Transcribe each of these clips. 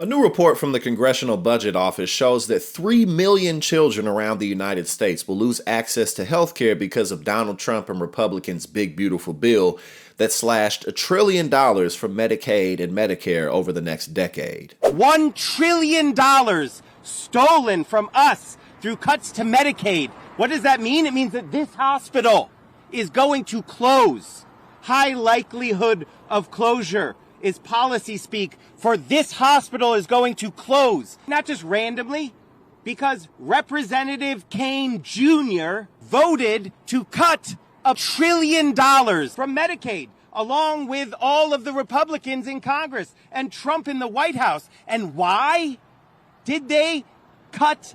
A new report from the Congressional Budget Office shows that 3 million children around the United States will lose access to health care because of Donald Trump and Republicans' big, beautiful bill that slashed $1 trillion from Medicaid and Medicare over the next decade. $1 trillion stolen from us through cuts to Medicaid. What does that mean? It means that this hospital is going to close. High likelihood of closure is policy speak for this hospital is going to close. Not just randomly, because Representative Kane Jr. voted to cut $1 trillion from Medicaid, along with all of the Republicans in Congress and Trump in the White House. And why did they cut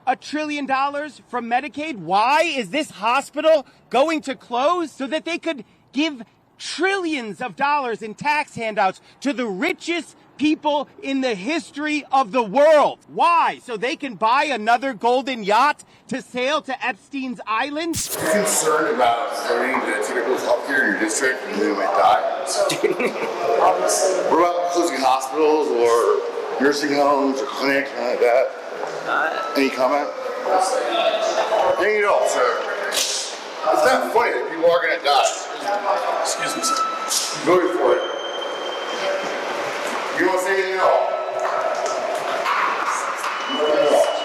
$1 trillion from Medicaid? Why is this hospital going to close? So that they could give trillions of dollars in tax handouts to the richest people in the history of the world. Why? So they can buy another golden yacht to sail to Epstein's Island? Are you concerned about having the typical healthcare in your district and they might die? What about closing hospitals or nursing homes or clinics, something like that? Any comment? Dang it all, sir. It's not funny that people are going to die. Excuse me, sir. Voted for it. You want to say anything at all?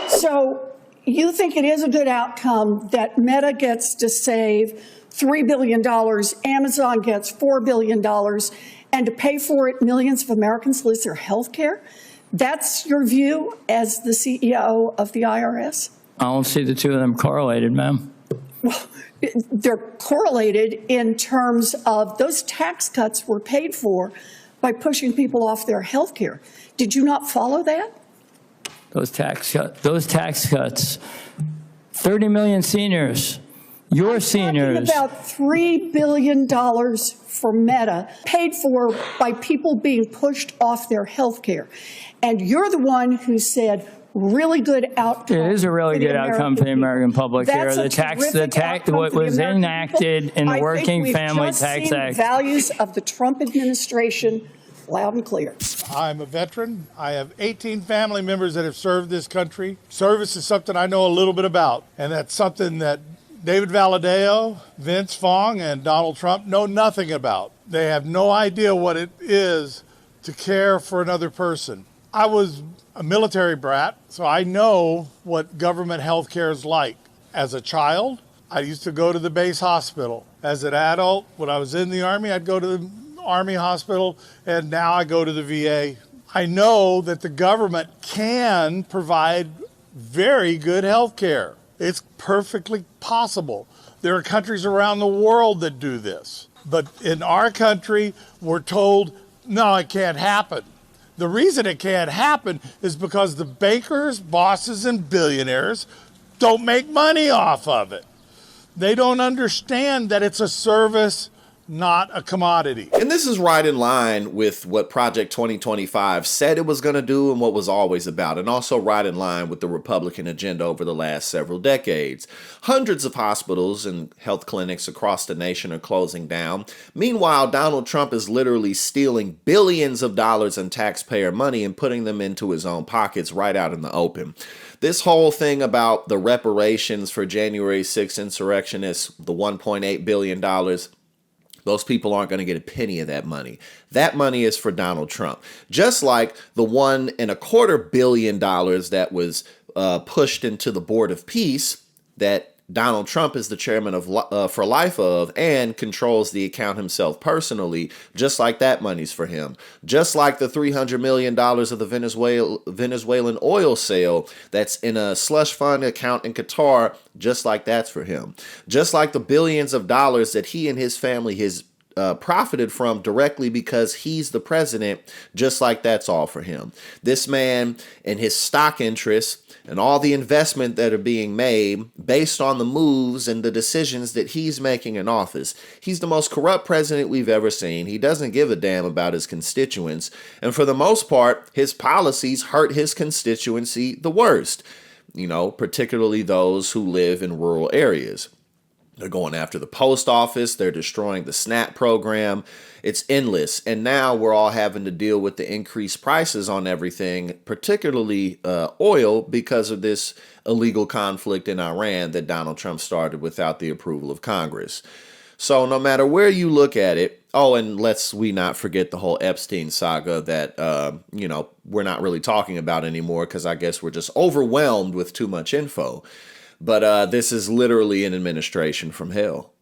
So you think it is a good outcome that Meta gets to save $3 billion, Amazon gets $4 billion, and to pay for it, millions of Americans lose their health care? That's your view as the CEO of the IRS? I don't see the two of them correlated, ma'am. Well, they're correlated in terms of those tax cuts were paid for by pushing people off their health care. Did you not follow that? Those tax cuts, 30 million seniors, your seniors. Talking about $3 billion for Meta, paid for by people being pushed off their health care. And you're the one who said, really good outcome. It is a really good outcome for the American public here. The tax, what was enacted in the Working Family Tax Act. Values of the Trump administration loud and clear. I'm a veteran. I have 18 family members that have served this country. Service is something I know a little bit about, and that's something that David Valadao, Vince Fong, and Donald Trump know nothing about. They have no idea what it is to care for another person. I was a military brat, so I know what government health care is like. As a child, I used to go to the base hospital. As an adult, when I was in the Army, I'd go to the Army hospital, and now I go to the VA. I know that the government can provide very good health care. It's perfectly possible. There are countries around the world that do this. But in our country, we're told, no, it can't happen. The reason it can't happen is because the bankers, bosses, and billionaires don't make money off of it. They don't understand that it's a service, not a commodity. And this is right in line with what Project 2025 said it was going to do and what was always about, and also right in line with the Republican agenda over the last several decades. Hundreds of hospitals and health clinics across the nation are closing down. Meanwhile, Donald Trump is literally stealing billions of dollars in taxpayer money and putting them into his own pockets right out in the open. This whole thing about the reparations for January 6th insurrectionists, the $1.8 billion, those people aren't going to get a penny of that money. That money is for Donald Trump. Just like the $1.25 billion that was pushed into the Board of Peace that Donald Trump is the chairman of for life of and controls the account himself personally, just like that money's for him. Just like the $300 million of the Venezuelan oil sale that's in a slush fund account in Qatar, just like that's for him. Just like the billions of dollars that he and his family has profited from directly because he's the president, just like that's all for him. This man and his stock interests and all the investment that are being made based on the moves and the decisions that he's making in office. He's the most corrupt president we've ever seen. He doesn't give a damn about his constituents. And for the most part, his policies hurt his constituency the worst, particularly those who live in rural areas. They're going after the post office. They're destroying the SNAP program. It's endless. And now we're all having to deal with the increased prices on everything, particularly oil, because of this illegal conflict in Iran that Donald Trump started without the approval of Congress. So no matter where you look at it, oh, and we not forget the whole Epstein saga that, we're not really talking about anymore because I guess we're just overwhelmed with too much info. But this is literally an administration from hell.